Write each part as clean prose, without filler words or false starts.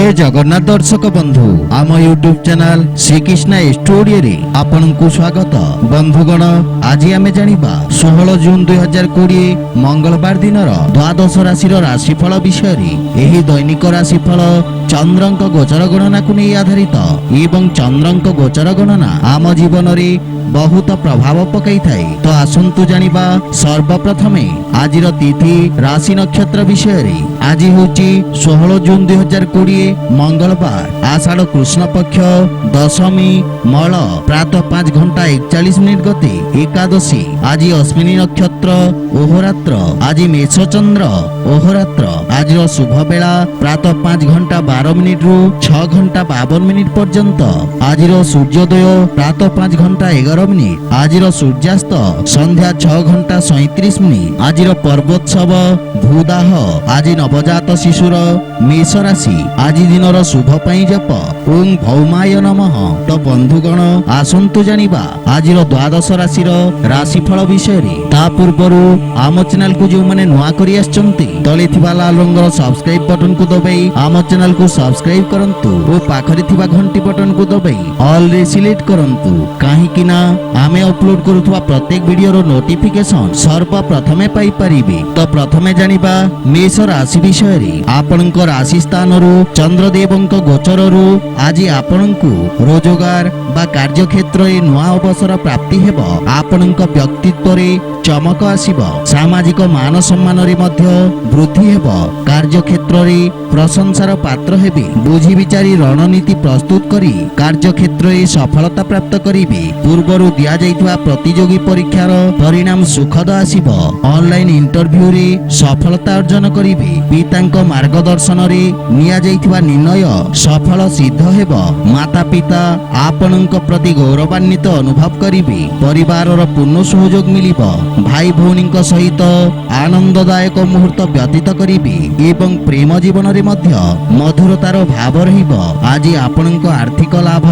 जय जगन्नाथ दर्शक बंधु आम यूट्यूब चैनल श्रीकृष्ण स्टूडियो रे आपनकु स्वागत। बंधुगण आज आमे जानिबा 16 जून 2020 मंगलवार दिनर द्वादश राशि राशिफल विषय रे। एही दैनिक राशिफल चंद्रंक गोचर गणना को नहीं आधारित एवं चंद्रंक गोचर गणना आम जीवन रे बहुत प्रभाव पकई थाए। तो आसंतु जानिबा सर्वप्रथमे आजिर तिथि राशि नक्षत्र विषय रे। आज होची 16 जून 2020 मंगलवार आषाढ़ कृष्ण पक्ष दशमी मल प्रातः 5 घंटा 41 मिनिट गते एकादशी। आज अश्विनी नक्षत्र ओहरात्र। आज मेष चंद्र ओहरात्र। आज शुभ बेला प्रातः 5 घंटा 12 मिनिट रु 6 घंटा 52 मिनिट पर्यंत। आज सूर्योदय प्रातः 5 घंटा 11 मिनिट। आज सूर्यास्त संध्या 6 घंटा 37 मिनिट। आज पर्वोत्सव भूदाह। आज नवजात शिशुर मेष राशि। आज दिनर शुभ पई जप ओं भौमाय नमः। तो बंधुगण आसंतु जानिबा आज द्वादश राशि राशिफल विषय रे। ता पूर्वरु आम चैनल को जो माने नुआ करी आछंती तले थिबा लाल रंगर सब्सक्राइब बटन को दबाई आम चैनल को सब्सक्राइब करंतु ओ पाखरे थिबा घंटी बटन को दबाई ऑल रे सिलेक्ट करंतु। काहे कि ना आमे अपलोड करूथवा प्रत्येक वीडियो रो नोटिफिकेशन सर्वप्रथमे पाई परिबे। तो प्रथमे जानिबा मेष राशि विषय रे। आपनक राशि स्थान रु चंद्रदेवंक गोचर रु आज आपनकु रोजगार बा कार्य क्षेत्र रे नुआ अवसर प्राप्ति हेबो। आपनक व्यक्तित्व रे चमक आसीबो। सामाजिक मान सम्मान रे मध्य वृद्धि हेबो। कार्य क्षेत्र रे प्रशंसार पात्र हेबे। बुझी विचारी रणनीति प्रस्तुत करी कार्य क्षेत्र रे सफलता प्राप्त करिबे। पूर्वरु दिया जाइतवा प्रतियोगी परीक्षार परिणाम सुखद आसीबो। ऑनलाइन इंटरव्यू रे सफलता अर्जन करिबे। पितांक मार्गदर्शन रे निया जाइतवा निर्णय सफल सिद्ध हेबो। माता पिता आपनक प्रति गौरवान्वित अनुभव करिबे। परिवारर पूर्ण सहयोग मिलिबो। भाई भौनीक सहित आनंददायक मुहूर्त व्यतीत करिबे एवं प्रेम जीवन रे मध्य मधुरतार भाव रहिबो। आज आपनक आर्थिक लाभ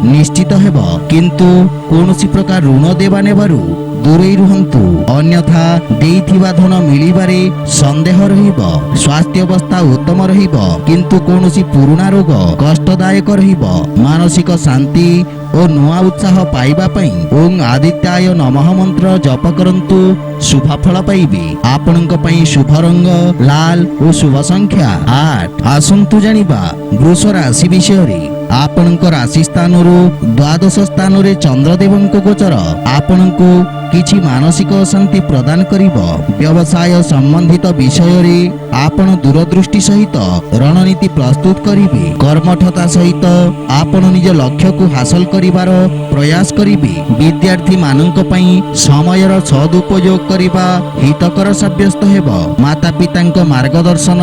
निश्चित हेबो। किंतु कोनोसी प्रकार ऋण देवा नेबारु दूरे रुहंतु अन्यथा देइथिबा धन मिलिबारे संदेह रहिबो। स्वास्थ्य अवस्था उत्तम रहिबो किंतु कोनोसी पुराना रोग कष्टदायक रहिबो। मानसिक शांति और नुआ उत्साह पाइबा पई ओं आदित्याय नमः मंत्र जप करंतु शुभ फल पाइबे। आपनक पई शुभ रंग लाल और शुभ संख्या 8। आसंतु जानिबा वृष राशि विषय रे। आपनक राशि स्थान रु द्वादश स्थान रे चंद्रदेवंक गोचर आपनकु किछि मानसिक अशांति प्रदान करिबो। व्यवसाय संबंधित विषय रे आपण दूरदृष्टि सहित रणनीति प्रस्तुत करिबे। कर्मठता सहित आपण निज लक्ष्य को हासिल करिवार प्रयास करिबे। विद्यार्थी मानक पई समयर सदुपयोग करिबा हितकर साब्यस्त हेबो। माता पितांक मार्गदर्शन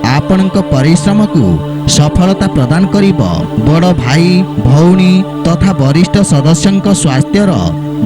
आपनक परिश्रम को सफलता प्रदान करिबो। बड़ भाई भौणी तथा वरिष्ठ सदस्यंक स्वास्थ्यर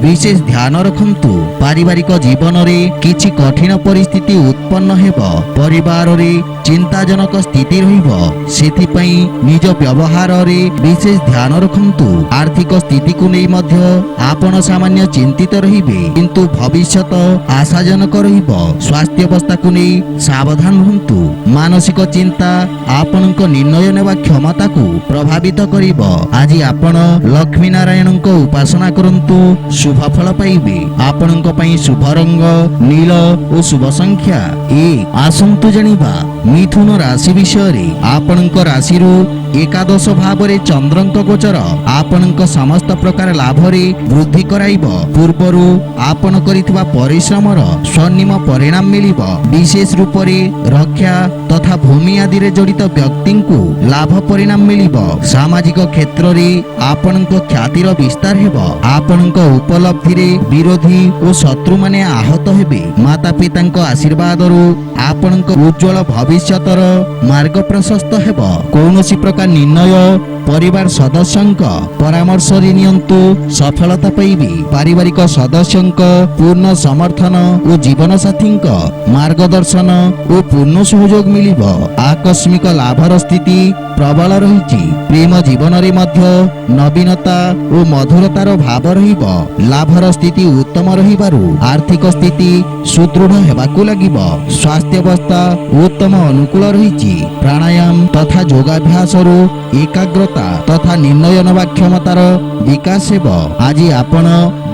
विशेष ध्यान रखंतु। पारिवारिक जीवन रे किछि कठिन परिस्थिति उत्पन्न हेबो। परिवार रे चिंताजनक स्थिति रहिबो। सेथि पई निज व्यवहार रे विशेष ध्यान रखंतु। आर्थिक स्थिति को नै मध्य आपण सामान्य चिंतित रहिबे किंतु भविष्यत आशाजनक रहिबो। स्वास्थ्य अवस्था को नै सावधान रहंतु। मानसिक चिंता आपनक निर्णय नेवा क्षमता को प्रभावित करिबो। आज आपण लक्ष्मी नारायणक उपासना करंतु शुभ फल पाइबे। आपनक पई शुभ रंग नील और शुभ संख्या 1। आसंतु जानिबा मिथुन राशि विषय रे। आपनक राशि रु एकादश भाव रे चंद्रंक गोचर आपनक समस्त प्रकार लाभ रे वृद्धि कराइबो। पूर्वरु आपण करितबा परिश्रमर स्वर्णिम परिणाम मिलिबो। विशेष रूप रे रक्षा तथा भूमि आदि रे जड़ित व्यक्ति को लाभ परिणाम मिलिबो। सामाजिक क्षेत्र रे आपनक ख्यातिर विस्तार हेबो। आपनक उपलब्धि रे विरोधी और शत्रु माने आहत हेबे। माता पितांक आशीर्वाद रु आपनक उज्जवल भविष्यतर मार्ग प्रशस्त हेबो। कोनोसी प्रकार निर्णय परिवार सदस्यंक परामर्श रे नियंतु सफलता पाइबे। पारिवारिक सदस्यंक पूर्ण समर्थन और जीवन साथींक मार्गदर्शन और पूर्ण सहयोग मिलिबो। आकस्मिक लाभर स्थिति प्रबल रहिछि। प्रेम जीवन रे मध्य नवीनता और मधुरतार भाव रहिबो। ଲାଭର ସ୍ଥିତି ଉତ୍ତମ ରହିବାରୁ ଆର୍ଥିକ ସ୍ଥିତି ସୁଦୃଢ ହେବାକୁ ଲାଗିବ। ସ୍ୱାସ୍ଥ୍ୟାବସ୍ଥା ଉତ୍ତମ ଅନୁକୂଳ ରହିଛି। ପ୍ରାଣାୟାମ ତଥା ଯୋଗାଭ୍ୟାସରୁ ଏକାଗ୍ରତା ତଥା ନିର୍ଣ୍ଣୟ ନେବା କ୍ଷମତାର ବିକାଶ ହେବ। ଆଜି ଆପଣ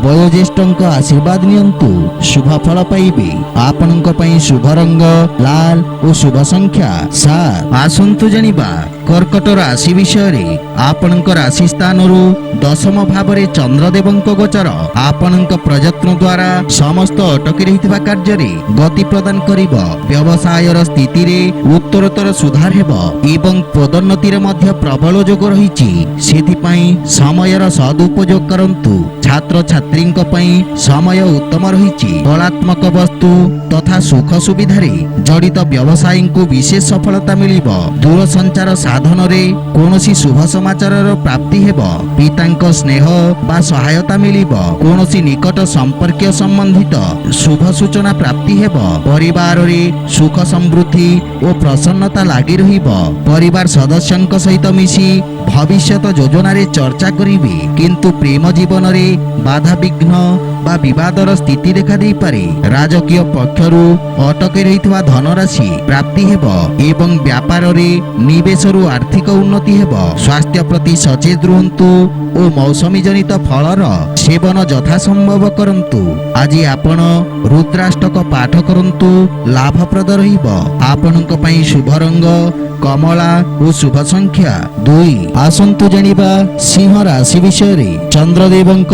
ବୟୋଜ୍ୟେଷ୍ଠଙ୍କ ଆଶୀର୍ବାଦ ନିଅନ୍ତୁ, ଶୁଭ ଫଳ ପାଇବେ। ଆପଣଙ୍କ ପାଇଁ ଶୁଭ ରଙ୍ଗ ଲାଲ ଓ ଶୁଭ ସଂଖ୍ୟା 7। ଆସନ୍ତୁ ଜାଣିବା କର୍କଟ ରାଶି ବିଷୟରେ। ଆପଣଙ୍କ ରାଶି ସ୍ଥାନରୁ ଦଶମ ଭାବରେ ଚନ୍ଦ୍ରଦେବଙ୍କ ଗୋଚର ଆପଣଙ୍କ ପ୍ରଯତ୍ନ ଦ୍ୱାରା ସମସ୍ତ ଅଟକି ରହିଥିବା କାର୍ଯ୍ୟରେ ଗତି ପ୍ରଦାନ କରିବ। ବ୍ୟବସାୟର ସ୍ଥିତିରେ ଉତ୍ତରୋତ୍ତର ସୁଧାର ହେବ ଏବଂ ପଦୋନ୍ନତିରେ ମଧ୍ୟ ପ୍ରବଳ ଯୋଗ ରହିଛି। ସେଥିପାଇଁ ସମୟର ସଦୁପଯୋଗ କରନ୍ତୁ। ଛାତ୍ରଛାତ୍ରୀଙ୍କ ପାଇଁ ସମୟ ଉତ୍ତମ ରହିଛି। କଳାତ୍ମକ ବସ୍ତୁ ତଥା ସୁଖ ସୁବିଧାରେ ଜଡ଼ିତ ବ୍ୟବସାୟୀଙ୍କୁ ବିଶେଷ ସଫଳତା ମିଳିବ। ଦୂରସଞ୍ଚାର ସାଧନରେ କୌଣସି ଶୁଭ ସମାଚାରର ପ୍ରାପ୍ତି ହେବ। ପିତାଙ୍କ ସ୍ନେହ ବା ସହାୟତା ମିଳିବ। କୌଣସି ନିକଟ ସମ୍ପର୍କୀୟ ସମ୍ବନ୍ଧିତ ଶୁଭ ସୂଚନା ପ୍ରାପ୍ତି ହେବ। ପରିବାରରେ ସୁଖ ସମୃଦ୍ଧି ଓ ପ୍ରସନ୍ନତା ଲାଗି ରହିବ। ପରିବାର ସଦସ୍ୟଙ୍କ ସହିତ ମିଶି ଭବିଷ୍ୟତ ଯୋଜନାରେ ଚର୍ଚ୍ଚା କରିବେ। କିନ୍ତୁ ପ୍ରେମ ଜୀବନରେ ବାଧାବିଘ୍ନ ବା ବିବାଦର ସ୍ଥିତି ଦେଖା ଦେଇପାରେ। ରାଜକୀୟ ପକ୍ଷରୁ ଅଟକି ରହିଥିବା ଧନରାଶି ପ୍ରାପ୍ତି ହେବ ଏବଂ ବ୍ୟାପାରରେ ନିବେଶରୁ ଆର୍ଥିକ ଉନ୍ନତି ହେବ। ସ୍ୱାସ୍ଥ୍ୟ ପ୍ରତି ସଚେତ ରୁହନ୍ତୁ ଓ ମୌସମୀ ଜନିତ ଫଳର ସେବନ ଯଥାସମ୍ଭବ କରନ୍ତୁ। ଆଜି ଆପଣ ରୁଦ୍ରାଷ୍ଟକ ପାଠ କରନ୍ତୁ, ଲାଭପ୍ରଦ ରହିବ। ଆପଣଙ୍କ ପାଇଁ ଶୁଭ ରଙ୍ଗ କମଳା ଓ ଶୁଭ ସଂଖ୍ୟା 2। ଆସନ୍ତୁ ଜାଣିବା ସିଂହ ରାଶି ବିଷୟରେ। ଚନ୍ଦ୍ରଦେବଙ୍କ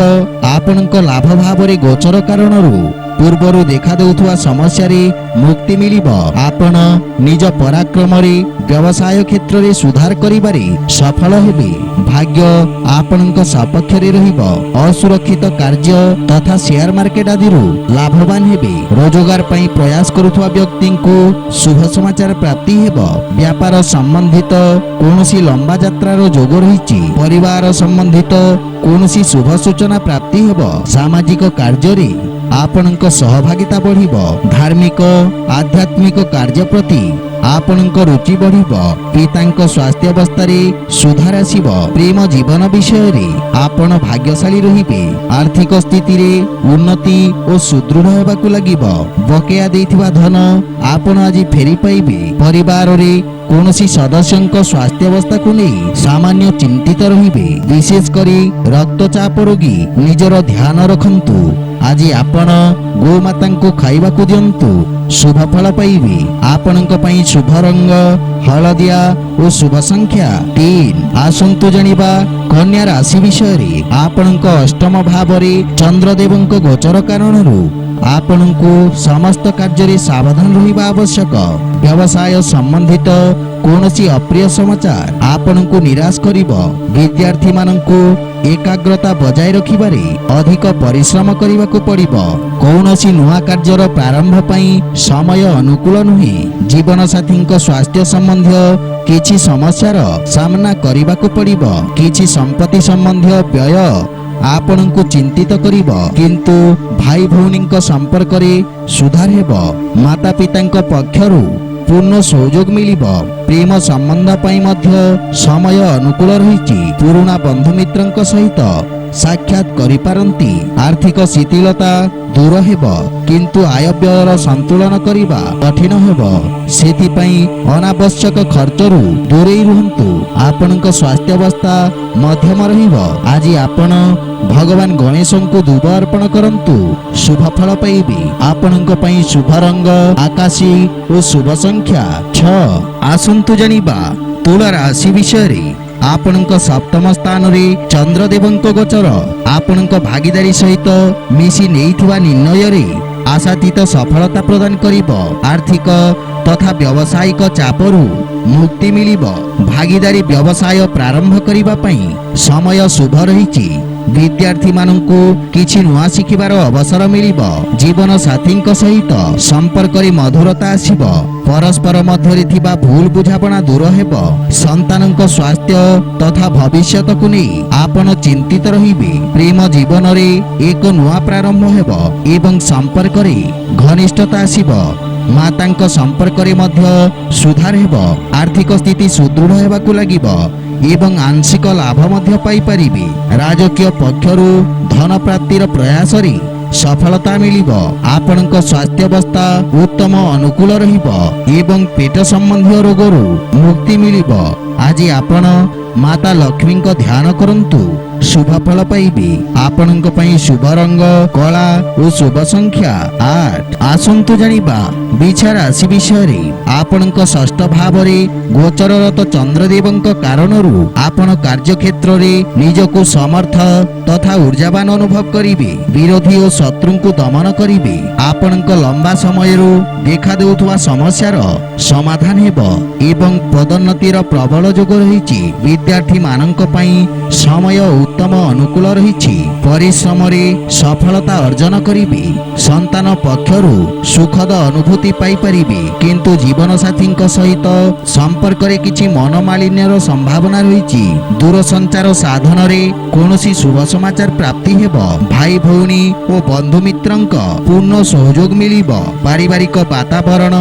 ଆପଣଙ୍କ ଲାଭ ଭାବରେ ଗୋଚର କାରଣରୁ ପୂର୍ବରୁ ଦେଖାଦେଉଥିବା ସମସ୍ୟାରେ ମୁକ୍ତି ମିଳିବ। ଆପଣ ନିଜ ପରାକ୍ରମରେ ବ୍ୟବସାୟ କ୍ଷେତ୍ରରେ ସୁଧାର କରିବାରେ ସଫଳ ହେବେ। ଭାଗ୍ୟ ଆପଣଙ୍କ ସପକ୍ଷରେ ରହିବ। ଅସୁରକ୍ଷିତ କାର୍ଯ୍ୟ ତଥା ସେୟାର ମାର୍କେଟ ଆଦିରୁ ଲାଭବାନ ହେବେ। ରୋଜଗାର ପାଇଁ ପ୍ରୟାସ କରୁଥିବା ବ୍ୟକ୍ତିଙ୍କୁ ଶୁଭ ସମାଚାର ପ୍ରାପ୍ତି ହେବ। ବ୍ୟାପାର ସମ୍ବନ୍ଧିତ କୌଣସି ଲମ୍ବା ଯାତ୍ରାର ଯୋଗ ରହିଛି। ପରିବାର ସମ୍ବନ୍ଧିତ କୌଣସି ଶୁଭ ସୂଚନା ପ୍ରାପ୍ତି ହେବ। ସାମାଜିକ କାର୍ଯ୍ୟରେ ଆପଣଙ୍କ ସହଭାଗିତା ବଢ଼ିବ। ଧାର୍ମିକ ଆଧ୍ୟାତ୍ମିକ କାର୍ଯ୍ୟ ପ୍ରତି ଆପଣଙ୍କ ରୁଚି ବଢ଼ିବ। ପିତାଙ୍କ ସ୍ୱାସ୍ଥ୍ୟାବସ୍ଥାରେ ସୁଧାର ଆସିବ। ପ୍ରେମ ଜୀବନ ବିଷୟରେ ଆପଣ ଭାଗ୍ୟଶାଳୀ ରହିବେ। ଆର୍ଥିକ ସ୍ଥିତିରେ ଉନ୍ନତି ଓ ସୁଦୃଢ଼ ହେବାକୁ ଲାଗିବ। ବକେୟା ଦେଇଥିବା ଧନ ଆପଣ ଆଜି ଫେରି ପାଇବେ। ପରିବାରରେ କୌଣସି ସଦସ୍ୟଙ୍କ ସ୍ୱାସ୍ଥ୍ୟାବସ୍ଥାକୁ ନେଇ ସାମାନ୍ୟ ଚିନ୍ତିତ ରହିବେ। ବିଶେଷ କରି ରକ୍ତଚାପ ରୋଗୀ ନିଜର ଧ୍ୟାନ ରଖନ୍ତୁ। ଆଜି ଆପଣ ଗୋମାତାଙ୍କୁ ଖାଇବାକୁ ଦିଅନ୍ତୁ, ଶୁଭ ଫଳ ପାଇବେ। ଆପଣଙ୍କ ପାଇଁ ଶୁଭ ରଙ୍ଗ ହଳଦିଆ ଓ ଶୁଭ ସଂଖ୍ୟା 3। ଆସନ୍ତୁ ଜାଣିବା କନ୍ୟା ରାଶି ବିଷୟରେ। ଆପଣଙ୍କ ଅଷ୍ଟମ ଭାବରେ ଚନ୍ଦ୍ରଦେବଙ୍କ ଗୋଚର କାରଣରୁ ଆପଣଙ୍କୁ ସମସ୍ତ କାର୍ଯ୍ୟରେ ସାବଧାନ ରହିବା ଆବଶ୍ୟକ। ବ୍ୟବସାୟ ସମ୍ବନ୍ଧିତ କୌଣସି ଅପ୍ରିୟ ସମାଚାର ଆପଣଙ୍କୁ ନିରାଶ କରିବ। ବିଦ୍ୟାର୍ଥୀମାନଙ୍କୁ ଏକାଗ୍ରତା ବଜାୟ ରଖିବାରେ ଅଧିକ ପରିଶ୍ରମ କରିବାକୁ ପଡ଼ିବ। କୌଣସି ନୂଆ କାର୍ଯ୍ୟର ପ୍ରାରମ୍ଭ ପାଇଁ ସମୟ ଅନୁକୂଳ ନୁହେଁ। ଜୀବନସାଥୀଙ୍କ ସ୍ୱାସ୍ଥ୍ୟ ସମ୍ବନ୍ଧୀୟ କିଛି ସମସ୍ୟାର ସାମ୍ନା କରିବାକୁ ପଡ଼ିବ। କିଛି ସମ୍ପତ୍ତି ସମ୍ବନ୍ଧୀୟ ବ୍ୟୟ ଆପଣଙ୍କୁ ଚିନ୍ତିତ କରିବ, କିନ୍ତୁ ଭାଇ ଭଉଣୀଙ୍କ ସମ୍ପର୍କରେ ସୁଧାର ହେବ। ମାତା ପିତାଙ୍କ ପକ୍ଷରୁ ପୂର୍ଣ୍ଣ ସହଯୋଗ ମିଳିବ। ପ୍ରେମ ସମ୍ବନ୍ଧ ପାଇଁ ମଧ୍ୟ ସମୟ ଅନୁକୂଳ ରହିଛି। ପୁରୁଣା ବନ୍ଧୁମିତ୍ରଙ୍କ ସହିତ ସାକ୍ଷାତ କରିପାରନ୍ତି। ଆର୍ଥିକ ଶିଥିଳତା ଦୂର ହେବ, କିନ୍ତୁ ଆୟ ବ୍ୟୟର ସନ୍ତୁଳନ କରିବା କଠିନ ହେବ। ସେଥିପାଇଁ ଅନାବଶ୍ୟକ ଖର୍ଚ୍ଚରୁ ଦୂରେଇ ରୁହନ୍ତୁ। ଆପଣଙ୍କ ସ୍ୱାସ୍ଥ୍ୟାବସ୍ଥା ମଧ୍ୟମ ରହିବ। ଆଜି ଆପଣ ଭଗବାନ ଗଣେଶଙ୍କୁ ଦୁବ ଅର୍ପଣ କରନ୍ତୁ, ଶୁଭ ଫଳ ପାଇବେ। ଆପଣଙ୍କ ପାଇଁ ଶୁଭ ରଙ୍ଗ ଆକାଶୀ ଓ ଶୁଭ ସଂଖ୍ୟା 6। ଆସନ୍ତୁ ଜାଣିବା ତୁଳା ରାଶି ବିଷୟରେ। ଆପଣଙ୍କ ସପ୍ତମ ସ୍ଥାନରେ ଚନ୍ଦ୍ରଦେବଙ୍କ ଗୋଚର ଆପଣଙ୍କ ଭାଗିଦାରୀ ସହିତ ମିଶି ନେଇଥିବା ନିର୍ଣ୍ଣୟରେ ଆଶାତୀତ ସଫଳତା ପ୍ରଦାନ କରିବ। ଆର୍ଥିକ ତଥା ବ୍ୟବସାୟିକ ଚାପରୁ ମୁକ୍ତି ମିଳିବ। ଭାଗିଦାରୀ ବ୍ୟବସାୟ ପ୍ରାରମ୍ଭ କରିବା ପାଇଁ ସମୟ ଶୁଭ ରହିଛି। ବିଦ୍ୟାର୍ଥୀମାନଙ୍କୁ କିଛି ନୂଆ ଶିଖିବାର ଅବସର ମିଳିବ। ଜୀବନ ସାଥୀଙ୍କ ସହିତ ସମ୍ପର୍କରେ ମଧୁରତା ଆସିବ। ପରସ୍ପର ମଧ୍ୟରେ ଥିବା ଭୁଲ ବୁଝାମଣା ଦୂର ହେବ। ସନ୍ତାନଙ୍କ ସ୍ୱାସ୍ଥ୍ୟ ତଥା ଭବିଷ୍ୟତକୁ ନେଇ ଆପଣ ଚିନ୍ତିତ ରହିବେ। ପ୍ରେମ ଜୀବନରେ ଏକ ନୂଆ ପ୍ରାରମ୍ଭ ହେବ ଏବଂ ସମ୍ପର୍କରେ ଘନିଷ୍ଠତା ଆସିବ। ମାତାଙ୍କ ସମ୍ପର୍କରେ ମଧ୍ୟ ସୁଧାର ହେବ। ଆର୍ଥିକ ସ୍ଥିତି ସୁଦୃଢ଼ ହେବାକୁ ଲାଗିବ ଏବଂ ଆଂଶିକ ଲାଭ ମଧ୍ୟ ପାଇପାରିବେ। ରାଜକୀୟ ପକ୍ଷରୁ ଧନ ପ୍ରାପ୍ତିର ପ୍ରୟାସରେ ସଫଳତା ମିଳିବ। ଆପଣଙ୍କ ସ୍ୱାସ୍ଥ୍ୟାବସ୍ଥା ଉତ୍ତମ ଅନୁକୂଳ ରହିବ ଏବଂ ପେଟ ସମ୍ବନ୍ଧୀୟ ରୋଗରୁ ମୁକ୍ତି ମିଳିବ। ଆଜି ଆପଣ ମାତା ଲକ୍ଷ୍ମୀଙ୍କ ଧ୍ୟାନ କରନ୍ତୁ, ଶୁଭ ଫଳ ପାଇବେ। ଆପଣଙ୍କ ପାଇଁ ଶୁଭ ରଙ୍ଗ କଳା ଓ ଶୁଭ ସଂଖ୍ୟା 8। ଆସନ୍ତୁ ଜାଣିବା ବିଛା ରାଶି ବିଷୟରେ। ଆପଣଙ୍କ ଷଷ୍ଠ ଭାବରେ ଗୋଚରରତ ଚନ୍ଦ୍ରଦେବଙ୍କ କାରଣରୁ ଆପଣ କାର୍ଯ୍ୟକ୍ଷେତ୍ରରେ ନିଜକୁ ସମର୍ଥ ତଥା ଉର୍ଜାବାନ ଅନୁଭବ କରିବେ। ବିରୋଧୀ ଓ ଶତ୍ରୁଙ୍କୁ ଦମନ କରିବେ। ଆପଣଙ୍କ ଲମ୍ବା ସମୟରୁ ଦେଖାଦେଉଥିବା ସମସ୍ୟାର ସମାଧାନ ହେବ ଏବଂ ପଦୋନ୍ନତିର ପ୍ରବଳ ଯୋଗ ରହିଛି। ବିଦ୍ୟାର୍ଥୀମାନଙ୍କ ପାଇଁ ସମୟ ଉତ୍ତମ ଅନୁକୂଳ ରହିଛି। ପରିଶ୍ରମରେ ସଫଳତା ଅର୍ଜନ କରିବେ। ସନ୍ତାନ ପକ୍ଷରୁ ସୁଖଦ ଅନୁଭୂତି ପାଇପାରିବେ, କିନ୍ତୁ ଜୀବନସାଥୀଙ୍କ ସହିତ ସମ୍ପର୍କରେ କିଛି ମନୋମାଳିନ୍ୟର ସମ୍ଭାବନା ରହିଛି। ଦୂରସଞ୍ଚାର ସାଧନରେ କୌଣସି ଶୁଭ ସମାଚାର ପ୍ରାପ୍ତି ହେବ। ଭାଇ ଭଉଣୀ ଓ ବନ୍ଧୁମିତ୍ରଙ୍କ ପୂର୍ଣ୍ଣ ସହଯୋଗ ମିଳିବ। ପାରିବାରିକ ବାତାବରଣ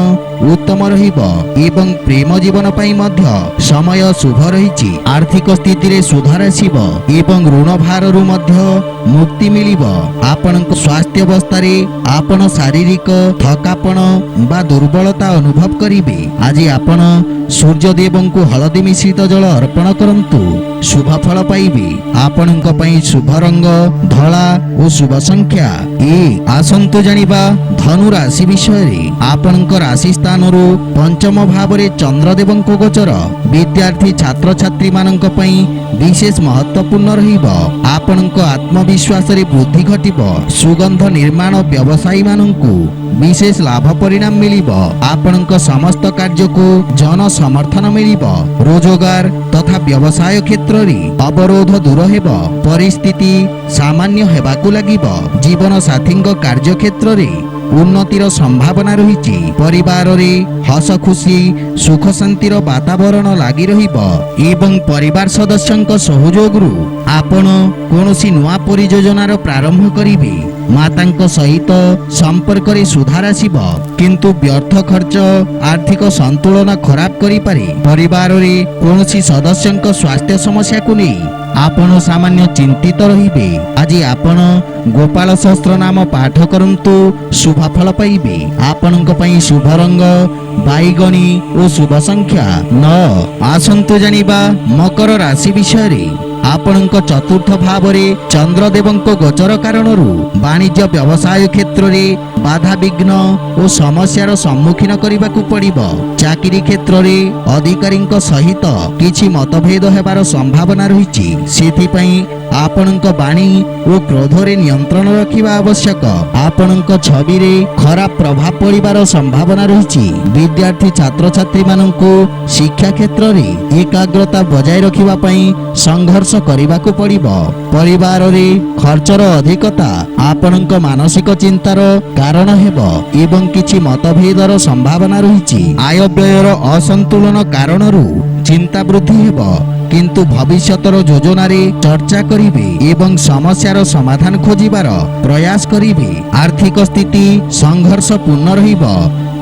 ଉତ୍ତମ ରହିବ ଏବଂ ପ୍ରେମ ଜୀବନ ପାଇଁ ମଧ୍ୟ ସମୟ ଶୁଭ ରହିଛି। ଆର୍ଥିକ ସ୍ଥିତିରେ ସୁଧାର ଆସିବ ଏବଂ ଋଣ ଭାରରୁ ମଧ୍ୟ ମୁକ୍ତି ମିଳିବ। ଆପଣଙ୍କ ସ୍ୱାସ୍ଥ୍ୟାବସ୍ଥାରେ ଆପଣ ଶାରୀରିକ ଥକାପଣ ବା ଦୁର୍ବଳତା ଅନୁଭବ କରିବେ। ଆଜି ଆପଣ ସୂର୍ଯ୍ୟଦେବଙ୍କୁ ହଳଦୀ ମିଶ୍ରିତ ଜଳ ଅର୍ପଣ କରନ୍ତୁ, ଶୁଭ ଫଳ ପାଇବେ। ଆପଣଙ୍କ ପାଇଁ ଶୁଭ ରଙ୍ଗ ଧଳା ଓ ଶୁଭ ସଂଖ୍ୟା 1। ଆସନ୍ତୁ ଜାଣିବା ଧନୁ ରାଶି ବିଷୟରେ। ଆପଣଙ୍କ ରାଶି ସ୍ଥାନରୁ ପଞ୍ଚମ ଭାବରେ ଚନ୍ଦ୍ରଦେବଙ୍କ ଗୋଚର ବିଦ୍ୟାର୍ଥୀ ଛାତ୍ରଛାତ୍ରୀ ମାନଙ୍କ ପାଇଁ ବିଶେଷ ମହତ୍ୱପୂର୍ଣ୍ଣ ରହିବ। ଆପଣଙ୍କ ଆତ୍ମବିଶ୍ୱାସରେ ବୃଦ୍ଧି ଘଟିବ। ସୁଗନ୍ଧ ନିର୍ମାଣ ବ୍ୟବସାୟୀ ମାନଙ୍କୁ ବିଶେଷ ଲାଭ ପରିଣାମ ମିଳିବ। ଆପଣଙ୍କ ସମସ୍ତ କାର୍ଯ୍ୟକୁ ଜନ ସମର୍ଥନ ମିଳିବ। ରୋଜଗାର ତଥା ବ୍ୟବସାୟ କ୍ଷେତ୍ରରେ ଅବରୋଧ ଦୂର ହେବ। ପରିସ୍ଥିତି ସାମାନ୍ୟ ହେବାକୁ ଲାଗିବ। ଜୀବନ ସାଥୀଙ୍କ କାର୍ଯ୍ୟକ୍ଷେତ୍ରରେ ଉନ୍ନତିର ସମ୍ଭାବନା ରହିଛି। ପରିବାରରେ ହସ ଖୁସି ସୁଖ ଶାନ୍ତିର ବାତାବରଣ ଲାଗି ରହିବ ଏବଂ ପରିବାର ସଦସ୍ୟଙ୍କ ସହଯୋଗରୁ ଆପଣ କୌଣସି ନୂଆ ପରିଯୋଜନାର ପ୍ରାରମ୍ଭ କରିବେ। ମାତାଙ୍କ ସହିତ ସମ୍ପର୍କରେ ସୁଧାର ଆସିବ, କିନ୍ତୁ ବ୍ୟର୍ଥ ଖର୍ଚ୍ଚ ଆର୍ଥିକ ସନ୍ତୁଳନ ଖରାପ କରିପାରେ। ପରିବାରରେ କୌଣସି ସଦସ୍ୟଙ୍କ ସ୍ୱାସ୍ଥ୍ୟ ସମସ୍ୟାକୁ ନେଇ ଆପଣ ସାମାନ୍ୟ ଚିନ୍ତିତ ରହିବେ। ଆଜି ଆପଣ ଗୋପାଳ ସହସ୍ର ନାମ ପାଠ କରନ୍ତୁ, ଶୁଭ ଫଳ ପାଇବେ। ଆପଣଙ୍କ ପାଇଁ ଶୁଭ ରଙ୍ଗ ବାଇଗଣୀ ଓ ଶୁଭ ସଂଖ୍ୟା 9। ଆସନ୍ତୁ ଜାଣିବା ମକର ରାଶି ବିଷୟରେ। ଆପଣଙ୍କ ଚତୁର୍ଥ ଭାବରେ ଚନ୍ଦ୍ରଦେବଙ୍କ ଗୋଚର କାରଣରୁ ବାଣିଜ୍ୟ ବ୍ୟବସାୟ କ୍ଷେତ୍ରରେ ବାଧାବିଘ୍ନ ଓ ସମସ୍ୟାର ସମ୍ମୁଖୀନ କରିବାକୁ ପଡ଼ିବ। ଚାକିରି କ୍ଷେତ୍ରରେ ଅଧିକାରୀଙ୍କ ସହିତ କିଛି ମତଭେଦ ହେବାର ସମ୍ଭାବନା ରହିଛି। ସେଥିପାଇଁ ଆପଣଙ୍କ ବାଣୀ ଓ କ୍ରୋଧରେ ନିୟନ୍ତ୍ରଣ ରଖିବା ଆବଶ୍ୟକ। ଆପଣଙ୍କ ଛବିରେ ଖରାପ ପ୍ରଭାବ ପଡ଼ିବାର ସମ୍ଭାବନା ରହିଛି। ବିଦ୍ୟାର୍ଥୀ ଛାତ୍ରଛାତ୍ରୀ ମାନଙ୍କୁ ଶିକ୍ଷା କ୍ଷେତ୍ରରେ ଏକାଗ୍ରତା ବଜାୟ ରଖିବା ପାଇଁ ସଂଘର୍ଷ କରିବାକୁ ପଡ଼ିବ। ପରିବାରରେ ଖର୍ଚ୍ଚର ଅଧିକତା ଆପଣଙ୍କ ମାନସିକ ଚିନ୍ତାର କାରଣ ହେବ ଏବଂ କିଛି ମତଭେଦର ସମ୍ଭାବନା ରହିଛି। ଆୟ ବ୍ୟୟର ଅସନ୍ତୁଳନ କାରଣରୁ ଚିନ୍ତା ବୃଦ୍ଧି ହେବ, କିନ୍ତୁ ଭବିଷ୍ୟତର ଯୋଜନାରେ ଚର୍ଚ୍ଚା କରିବେ ଏବଂ ସମସ୍ୟାର ସମାଧାନ ଖୋଜିବାର ପ୍ରୟାସ କରିବେ। ଆର୍ଥିକ ସ୍ଥିତି ସଂଘର୍ଷପୂର୍ଣ୍ଣ ରହିବ।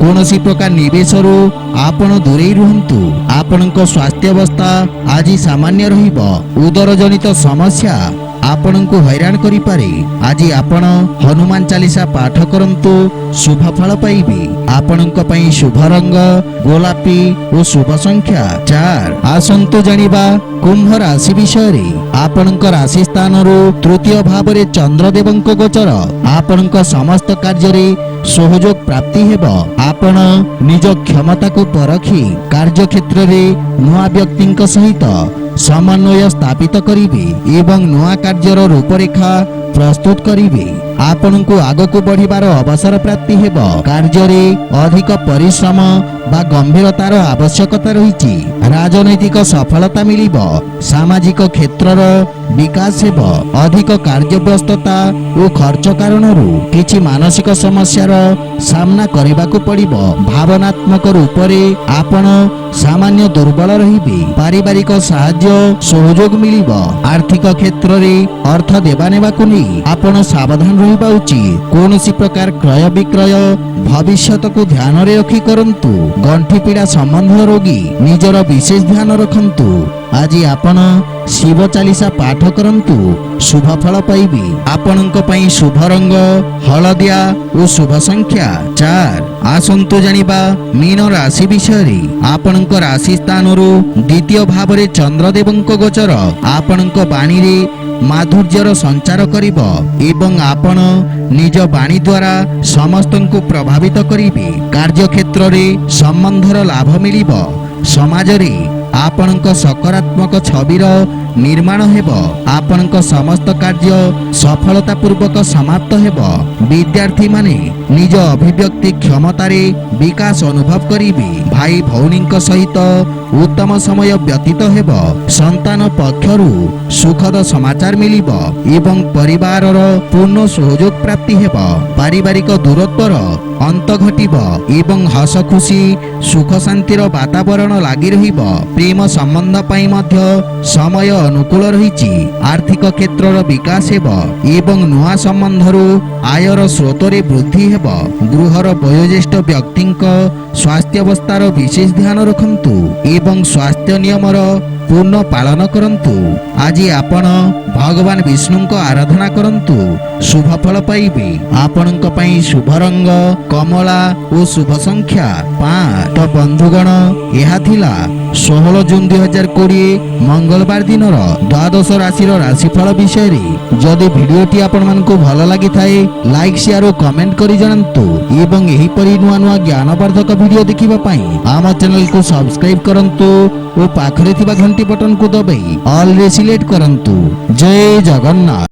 କୌଣସି ପ୍ରକାର ନିବେଶରୁ ଆପଣ ଦୂରେଇ ରୁହନ୍ତୁ। ଆପଣଙ୍କ ସ୍ୱାସ୍ଥ୍ୟାବସ୍ଥା ଆଜି ସାମାନ୍ୟ ରହିବ। ଉଦରଜନିତ ସମସ୍ୟା ଆପଣଙ୍କୁ ହଇରାଣ କରିପାରେ। ଆଜି ଆପଣ ହନୁମାନ ଚାଳିଶା ପାଠ କରନ୍ତୁ, ଶୁଭ ଫଳ ପାଇବେ। ଆପଣଙ୍କ ପାଇଁ ଶୁଭ ରଙ୍ଗ ଗୋଲାପୀ ଓ ଶୁଭ ସଂଖ୍ୟା 4। ଆସନ୍ତୁ ଜାଣିବା କୁମ୍ଭ ରାଶି ବିଷୟରେ। ଆପଣଙ୍କ ରାଶି ସ୍ଥାନରୁ ତୃତୀୟ ଭାବରେ ଚନ୍ଦ୍ରଦେବଙ୍କ ଗୋଚର ଆପଣଙ୍କ ସମସ୍ତ କାର୍ଯ୍ୟରେ ସହଯୋଗ ପ୍ରାପ୍ତି ହେବ। ଆପଣ ନିଜ କ୍ଷମତାକୁ ପରଖି କାର୍ଯ୍ୟକ୍ଷେତ୍ରରେ ନୂଆ ବ୍ୟକ୍ତିଙ୍କ ସହିତ ସମନ୍ୱୟ ସ୍ଥାପିତ କରିବେ ଏବଂ ନୂଆ କାର୍ଯ୍ୟର ରୂପରେଖା ପ୍ରସ୍ତୁତ କରିବେ। ଆପଣଙ୍କୁ ଆଗକୁ ବଢ଼ିବାର ଅବସର ପ୍ରାପ୍ତି ହେବ। କାର୍ଯ୍ୟରେ ଅଧିକ ପରିଶ୍ରମ ବା ଗମ୍ଭୀରତାର ଆବଶ୍ୟକତା ରହିଛି। ରାଜନୈତିକ ସଫଳତା ମିଳିବ। ସାମାଜିକ କ୍ଷେତ୍ରର ବିକାଶ ହେବ। ଅଧିକ କାର୍ଯ୍ୟବ୍ୟସ୍ତତା ଓ ଖର୍ଚ୍ଚ କାରଣରୁ କିଛି ମାନସିକ ସମସ୍ୟାର ସାମ୍ନା କରିବାକୁ ପଡ଼ିବ। ଭାବନାତ୍ମକ ରୂପରେ ଆପଣ ସାମାନ୍ୟ ଦୁର୍ବଳ ରହିବେ। ପାରିବାରିକ ସାହାଯ୍ୟ ସହଯୋଗ ମିଳିବ। ଆର୍ଥିକ କ୍ଷେତ୍ରରେ ଅର୍ଥ ଦେବା ନେବାକୁ ନେଇ ଆପଣ ସାବଧାନ ରହିବା ଉଚିତ। କୌଣସି ପ୍ରକାର କ୍ରୟ ବିକ୍ରୟ ଭବିଷ୍ୟତକୁ ଧ୍ୟାନରେ ରଖି କରନ୍ତୁ। ଗଣ୍ଠି ପୀଡ଼ା ସମ୍ବନ୍ଧ ରୋଗୀ ନିଜର ବିଶେଷ ଧ୍ୟାନ ରଖନ୍ତୁ। ଆଜି ଆପଣ ଶିବ ଚାଲିସା ପାଠ କରନ୍ତୁ, ଶୁଭ ଫଳ ପାଇବେ। ଆପଣଙ୍କ ପାଇଁ ଶୁଭ ରଙ୍ଗ ହଳଦିଆ ଓ ଶୁଭ ସଂଖ୍ୟା 4। ଆସନ୍ତୁ ଜାଣିବା ମୀନ ରାଶି ବିଷୟରେ। ଆପଣଙ୍କ ରାଶି ସ୍ଥାନରୁ ଦ୍ୱିତୀୟ ଭାବରେ ଚନ୍ଦ୍ରଦେବଙ୍କ ଗୋଚର ଆପଣଙ୍କ ବାଣୀରେ ମାଧୁର୍ଯ୍ୟର ସଞ୍ଚାର କରିବ ଏବଂ ଆପଣ ନିଜ ବାଣୀ ଦ୍ୱାରା ସମସ୍ତଙ୍କୁ ପ୍ରଭାବିତ କରିବେ। କାର୍ଯ୍ୟକ୍ଷେତ୍ରରେ ସମ୍ବନ୍ଧର ଲାଭ ମିଳିବ। ସମାଜରେ ଆପଣଙ୍କ ସକାରାତ୍ମକ ଛବିର ନିର୍ମାଣ ହେବ। ଆପଣଙ୍କ ସମସ୍ତ କାର୍ଯ୍ୟ ସଫଳତାପୂର୍ବକ ସମାପ୍ତ ହେବ। ବିଦ୍ୟାର୍ଥୀମାନେ ନିଜ ଅଭିବ୍ୟକ୍ତି କ୍ଷମତାରେ ବିକାଶ ଅନୁଭବ କରିବେ। ଭାଇ ଭଉଣୀଙ୍କ ସହିତ ଉତ୍ତମ ସମୟ ବ୍ୟତୀତ ହେବ। ସନ୍ତାନ ପକ୍ଷରୁ ସୁଖଦ ସମାଚାର ମିଳିବ ଏବଂ ପରିବାରର ପୂର୍ଣ୍ଣ ସହଯୋଗ ପ୍ରାପ୍ତି ହେବ। ପାରିବାରିକ ଦୂରତ୍ୱର ଅନ୍ତ ଘଟିବ ଏବଂ ହସ ଖୁସି ସୁଖ ଶାନ୍ତିର ବାତାବରଣ ଲାଗି ରହିବ। ପ୍ରେମ ସମ୍ବନ୍ଧ ପାଇଁ ମଧ୍ୟ ସମୟ ଅନୁକୂଳ ରହିଛି। ଆର୍ଥିକ କ୍ଷେତ୍ରର ବିକାଶ ହେବ ଏବଂ ନୂଆ ସମ୍ବନ୍ଧରୁ ଆୟର ସ୍ରୋତରେ ବୃଦ୍ଧି ହେବ। ଗୃହର ବୟୋଜ୍ୟେଷ୍ଠ ବ୍ୟକ୍ତିଙ୍କ ସ୍ୱାସ୍ଥ୍ୟାବସ୍ଥାର ବିଶେଷ ଧ୍ୟାନ ରଖନ୍ତୁ ଏବଂ ସ୍ୱାସ୍ଥ୍ୟ ନିୟମର ପୂର୍ଣ୍ଣ ପାଳନ କରନ୍ତୁ। ଆଜି ଆପଣ ଭଗବାନ ବିଷ୍ଣୁଙ୍କ ଆରାଧନା କରନ୍ତୁ, ଶୁଭ ଫଳ ପାଇବେ। ଆପଣଙ୍କ ପାଇଁ ଶୁଭ ରଙ୍ଗ କମଳା ଓ ଶୁଭ ସଂଖ୍ୟା 5। ତ ବନ୍ଧୁଗଣ, ଏହା ଥିଲା 16 ଜୁନ 2020 ମଙ୍ଗଳବାର ଦିନର ଦ୍ୱାଦଶ ରାଶିର ରାଶିଫଳ ବିଷୟରେ। ଯଦି ଭିଡ଼ିଓଟି ଆପଣମାନଙ୍କୁ ଭଲ ଲାଗିଥାଏ ଲାଇକ୍ ସେୟାର ଓ କମେଣ୍ଟ କରି ଜଣାନ୍ତୁ ଏବଂ ଏହିପରି ନୂଆ ନୂଆ ଜ୍ଞାନବର୍ଦ୍ଧକ ଭିଡ଼ିଓ ଦେଖିବା ପାଇଁ ଆମ ଚ୍ୟାନେଲକୁ ସବସ୍କ୍ରାଇବ୍ କରନ୍ତୁ ଓ ପାଖରେ ଥିବା ଘଣ୍ଟି ବଟନକୁ ଦବାଇ ଅଲରେ ସିଲେକ୍ଟ କରନ୍ତୁ। ଜୟ ଜଗନ୍ନାଥ।